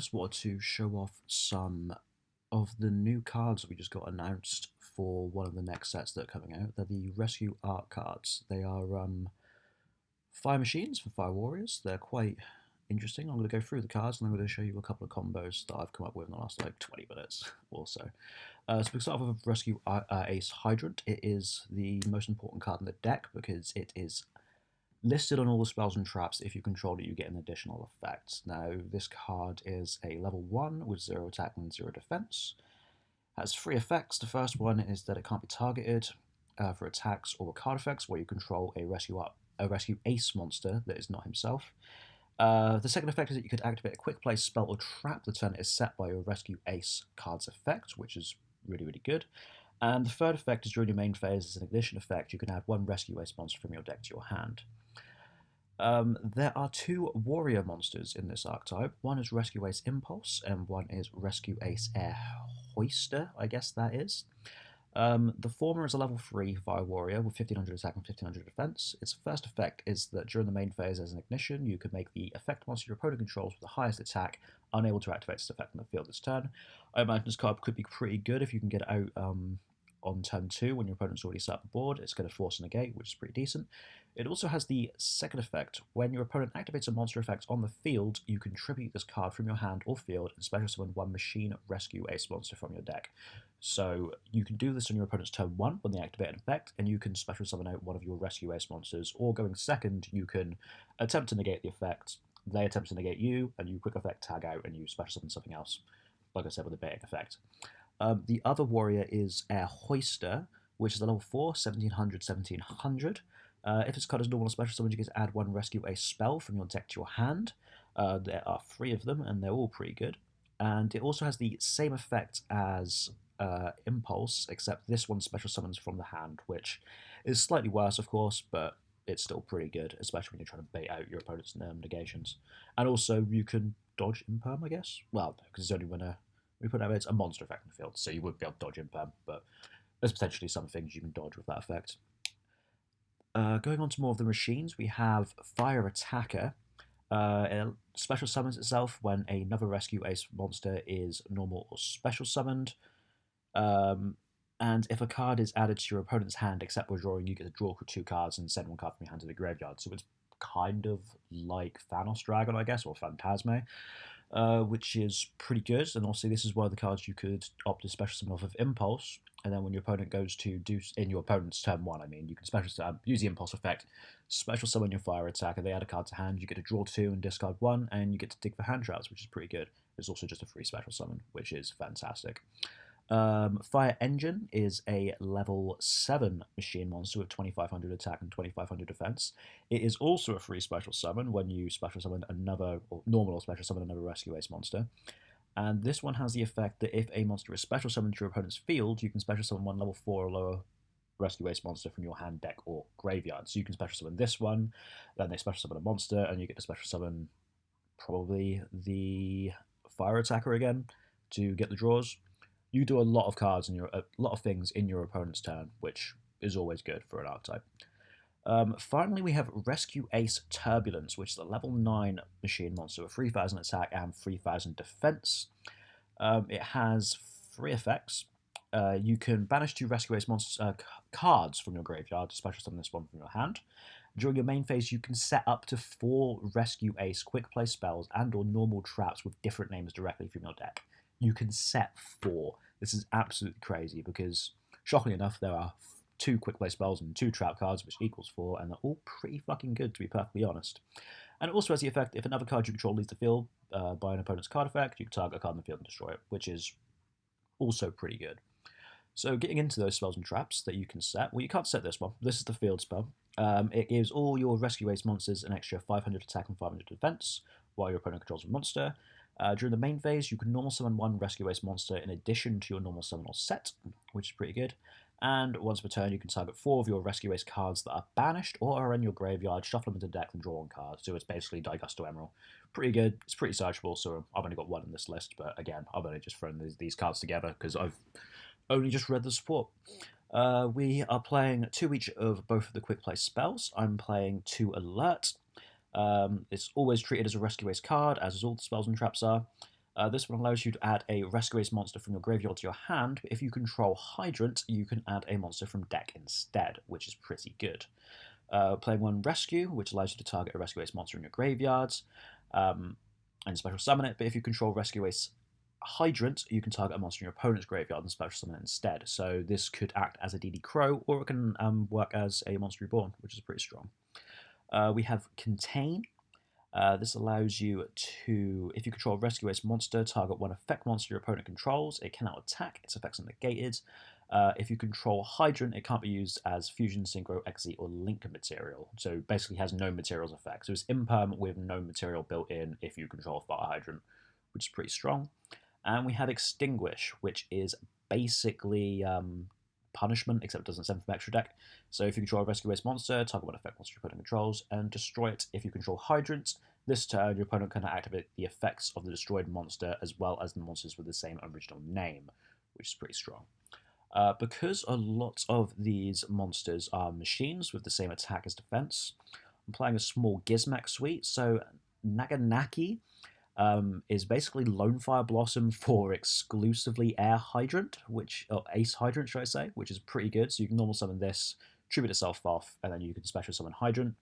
just wanted to show off some of the new cards that we just got announced for one of the next sets that are coming out. They're the Rescue Art cards. They are fire machines for fire warriors. They're quite interesting. I'm going to go through the cards and I'm going to show you a couple of combos that I've come up with in the last like 20 minutes or so. So we start off with Rescue Ace Hydrant. It is the most important card in the deck because it is listed on all the spells and traps. If you control it, you get an additional effect. Now, this card is a level 1 with 0 attack and 0 defense. It has 3 effects. The first one is that it can't be targeted for attacks or card effects where you control a Rescue Ace monster that is not himself. The second effect is that you could activate a quick play spell or trap the turn it is set by your Rescue Ace card's effect, which is really, really good. And the third effect is during your main phase as an ignition effect, you can add 1 Rescue Ace monster from your deck to your hand. There are 2 warrior monsters in this archetype. One is Rescue Ace Impulse, and one is Rescue Ace Air Hoister, I guess that is. The former is a level 3 fire warrior with 1500 attack and 1500 defense. Its first effect is that during the main phase as an ignition, you can make the effect monster your opponent controls with the highest attack unable to activate its effect on the field this turn. I imagine this card could be pretty good if you can get it out on turn 2 when your opponent's already set up the board. It's going to force a negate, which is pretty decent. It also has the second effect. When your opponent activates a monster effect on the field, you can tribute this card from your hand or field and special summon 1 Machine Rescue Ace monster from your deck. So you can do this on your opponent's turn 1 when they activate an effect, and you can special summon out one of your Rescue Ace monsters, or going second, you can attempt to negate the effect, they attempt to negate you, and you quick effect tag out and you special summon something else, like I said, with a baiting effect. The other warrior is Air Hoister, which is a level 4, 1700, 1700. If this card is normal special summon, you get to add 1 Rescue Ace spell from your deck to your hand. There are 3 of them, and they're all pretty good. And it also has the same effect as Impulse, except this one special summons from the hand, which is slightly worse, of course, but it's still pretty good, especially when you're trying to bait out your opponent's negations. And also, you can dodge Imperm, I guess? Well, because it's only when we put out it's a monster effect in the field, so you wouldn't be able to dodge Imperm, but there's potentially some things you can dodge with that effect. Going on to more of the machines, we have Fire Attacker. It special summons itself when another Rescue Ace monster is normal or special summoned. And if a card is added to your opponent's hand except for drawing, you get to draw 2 cards and send 1 card from your hand to the graveyard. So it's kind of like Thanos Dragon, I guess, or Phantasme, which is pretty good. And also, this is one of the cards you could opt to special summon off of Impulse. And then when your opponent goes to do, in your opponent's turn 1, I mean, you can use the Impulse effect, special summon your Fire Attacker, they add a card to hand, you get to draw 2 and discard 1, and you get to dig for hand traps, which is pretty good. It's also just a free special summon, which is fantastic. Fire Engine is a level 7 machine monster with 2500 attack and 2500 defense. It is also a free special summon when you special summon another, or normal or special summon another Rescue Ace monster. And this one has the effect that if a monster is special summoned to your opponent's field, you can special summon 1 level 4 or lower Rescue Ace monster from your hand, deck, or graveyard. So you can special summon this one, then they special summon a monster, and you get to special summon probably the Fire Attacker again to get the draws. You do a lot of cards in a lot of things in your opponent's turn, which is always good for an archetype. Finally, we have Rescue Ace Turbulence, which is a level 9 machine monster with 3000 attack and 3000 defense. It has 3 effects. You can banish 2 Rescue Ace monsters, cards from your graveyard to special summon this one from your hand. During your main phase, you can set up to 4 Rescue Ace quick play spells and or normal traps with different names directly from your deck. You can set 4. This is absolutely crazy because, shockingly enough, there are 2 quick play spells and 2 trap cards, which equals 4, and they're all pretty fucking good, to be perfectly honest. And it also has the effect, if another card you control leaves the field by an opponent's card effect, you can target a card in the field and destroy it, which is also pretty good. So getting into those spells and traps that you can set, well, you can't set this one. This is the field spell. It gives all your Rescue Ace monsters an extra 500 attack and 500 defense, while your opponent controls a monster. During the main phase, you can normal summon 1 Rescue Ace monster in addition to your normal summon or set, which is pretty good. And once per turn, you can target 4 of your Rescue Ace cards that are banished or are in your graveyard, shuffle them into deck, and draw 1 card. So it's basically Digusto Emerald. Pretty good. It's pretty searchable, so I've only got 1 in this list, but again, I've only just thrown these cards together because I've only just read the support. We are playing 2 each of both of the quick play spells. I'm playing 2 Alert. It's always treated as a Rescue Ace card, as all the spells and traps are. This one allows you to add a Rescue Ace monster from your graveyard to your hand, but if you control Hydrant, you can add a monster from deck instead, which is pretty good. Playing one Rescue, which allows you to target a Rescue Ace monster in your graveyards, and special summon it, but if you control Rescue Ace Hydrant, you can target a monster in your opponent's graveyard and special summon it instead. So this could act as a DD Crow, or it can work as a Monster Reborn, which is pretty strong. We have Contain. This allows you to, if you control a Rescue Ace monster, target one effect monster your opponent controls. It cannot attack, its effects are negated. If you control Hydrant, it can't be used as Fusion, Synchro, Exit, or Link material. So basically has no materials effect. So it's imperm with no material built in if you control Fire Hydrant, which is pretty strong. And we have Extinguish, which is basically punishment, except it doesn't send from extra deck. So if you control a Rescue Ace monster, target one effect monster your opponent controls, and destroy it. If you control Hydrant, this turn your opponent can activate the effects of the destroyed monster as well as the monsters with the same original name, which is pretty strong. Because a lot of these monsters are machines with the same attack as defense, I'm playing a small Gizmek suite, so Naganaki is basically Lone Fire Blossom for exclusively Air Hydrant, or Ace Hydrant, should I say, which is pretty good. So you can normal summon this, tribute itself off, and then you can special summon Hydrant.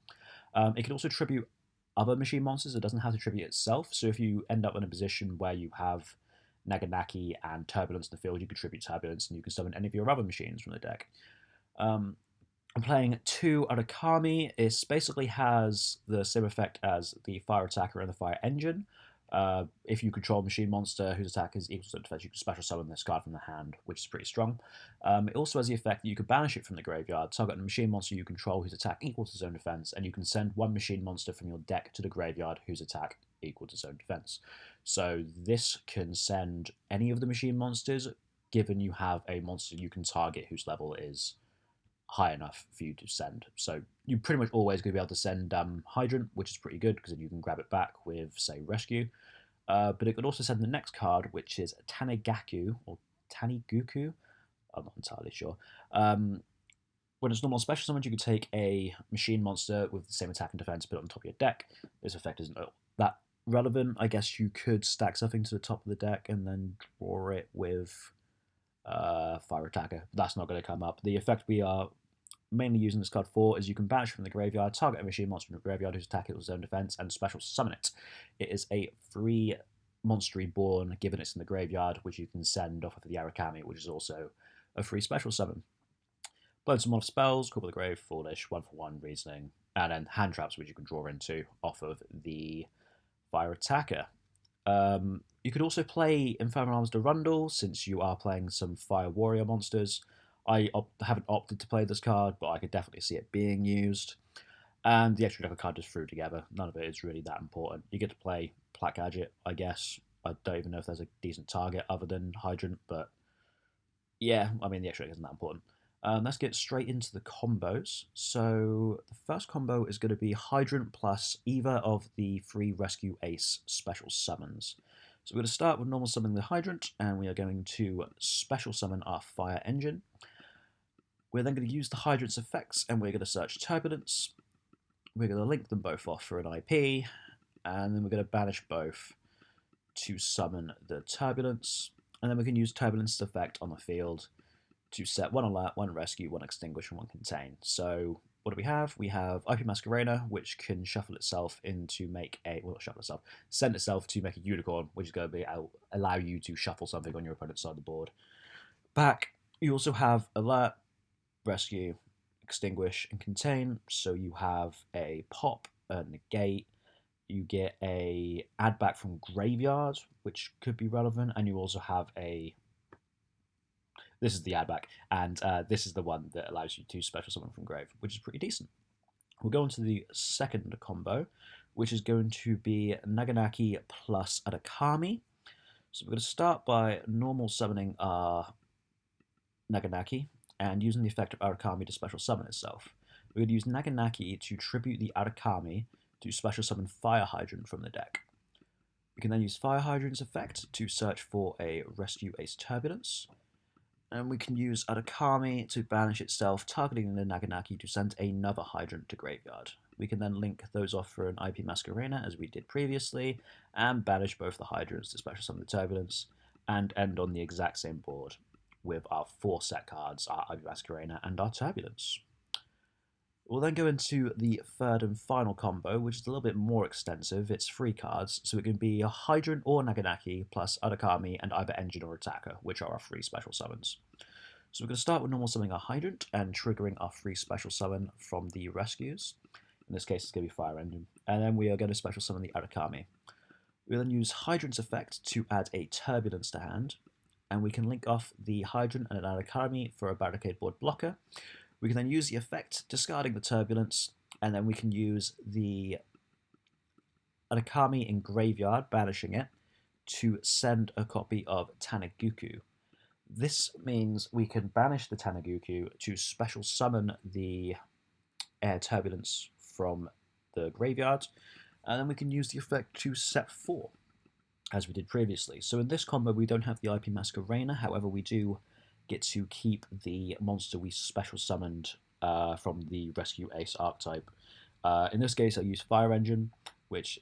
It can also tribute other machine monsters. It doesn't have to tribute itself. So if you end up in a position where you have Naganaki and Turbulence in the field, you can tribute Turbulence, and you can summon any of your other machines from the deck. I'm playing 2 Arakami. It basically has the same effect as the Fire Attacker and the Fire Engine. If you control a machine monster whose attack is equal to defense, you can special summon this card from the hand, which is pretty strong. It also has the effect that you can banish it from the graveyard, target a machine monster you control whose attack equal to its own defense, and you can send one machine monster from your deck to the graveyard whose attack equal to its own defense. So this can send any of the machine monsters, given you have a monster you can target whose level is high enough for you to send. So you're pretty much always going to be able to send Hydrant, which is pretty good because then you can grab it back with, say, Rescue. But it could also send the next card, which is Tanigaku, or Taniguku. I'm not entirely sure. When it's normal special summons, you can take a machine monster with the same attack and defense, put it on top of your deck. This effect isn't that relevant. I guess you could stack something to the top of the deck and then draw it with Fire Attacker. That's not going to come up. The effect we are mainly using this card for is you can banish from the graveyard, target a machine monster from the graveyard whose attack equals its own defense, and special summon it. It is a free monster reborn, given it's in the graveyard, which you can send off of the Arakami, which is also a free special summon. Burn some more spells, Call of the Grave, Foolish, 1-for-1, Reasoning, and then hand traps, which you can draw into off of the Fire Attacker. You could also play Infernal Arms Durundle, since you are playing some Fire Warrior monsters. I haven't opted to play this card, but I could definitely see it being used. And the extra deck of cards just threw together. None of it is really that important. You get to play Plaque Gadget, I guess. I don't even know if there's a decent target other than Hydrant, but yeah, I mean, the extra deck isn't that important. Let's get straight into the combos. So the first combo is going to be Hydrant plus either of the 3 Rescue Ace special summons. So we're going to start with normal summoning the Hydrant, and we are going to special summon our Fire Engine. We're then going to use the Hydrant's effects, and we're going to search Turbulence. We're going to link them both off for an IP, and then we're going to banish both to summon the Turbulence. And then we can use Turbulence's effect on the field to set 1 Alert, 1 Rescue, 1 Extinguish, and 1 Contain. So what do we have? We have IP Masquerader, which can shuffle itself into make a, well, not shuffle itself, send itself to make a unicorn, which is going to be allow you to shuffle something on your opponent's side of the board. Back, you also have Alert, Rescue, Extinguish, and Contain. So you have a pop, a negate, you get a add back from graveyard, which could be relevant, and you also have a, this is the add back, and this is the one that allows you to special summon from grave, which is pretty decent. We'll go on to the second combo, which is going to be Naganaki plus Arakami. So we're going to start by normal summoning our Naganaki, and using the effect of Arakami to special summon itself. We're going to use Naganaki to tribute the Arakami to special summon Fire Hydrant from the deck. We can then use Fire Hydrant's effect to search for a Rescue Ace Turbulence. And we can use Arakami to banish itself, targeting the Naganaki to send another Hydrant to graveyard. We can then link those off for an IP Masquerena, as we did previously, and banish both the Hydrants to special summon the Turbulence, and end on the exact same board with our 4 set cards, our IP Masquerena and our Turbulence. We'll then go into the third and final combo, which is a little bit more extensive. It's 3 cards, so it can be a Hydrant or Naganaki, plus Arakami and either Engine or Attacker, which are our 3 special summons. So we're going to start with normal summoning our Hydrant and triggering our 3 special summon from the rescues. In this case, it's going to be Fire Engine. And then we are going to special summon the Arakami. We'll then use Hydrant's effect to add a Turbulence to hand, and we can link off the Hydrant and an Arakami for a Barricade Board blocker. We can then use the effect, discarding the Turbulence, and then we can use the Arakami in Graveyard, banishing it, to send a copy of Tanaguku. This means we can banish the Tanaguku to special summon the Air Turbulence from the Graveyard, and then we can use the effect to set 4, as we did previously. So in this combo we don't have the IP Masquerena, however we do get to keep the monster we special summoned from the Rescue Ace Archetype. In this case I use Fire Engine, which,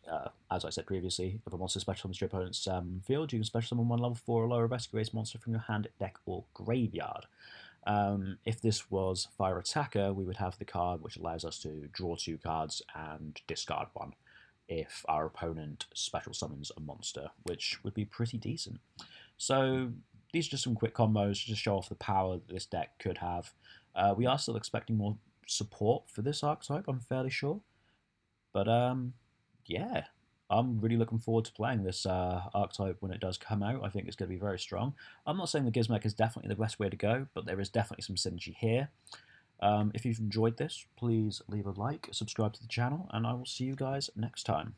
as I said previously, if a monster special summons your opponent's field, you can special summon one level 4 or lower Rescue Ace monster from your hand, deck, or graveyard. If this was Fire Attacker, we would have the card which allows us to draw 2 cards and discard 1 if our opponent special summons a monster, which would be pretty decent. So these are just some quick combos to just show off the power that this deck could have. We are still expecting more support for this archetype, I'm fairly sure. But yeah, I'm really looking forward to playing this archetype when it does come out. I think it's going to be very strong. I'm not saying the Gizmek is definitely the best way to go, but there is definitely some synergy here. If you've enjoyed this, please leave a like, subscribe to the channel, and I will see you guys next time.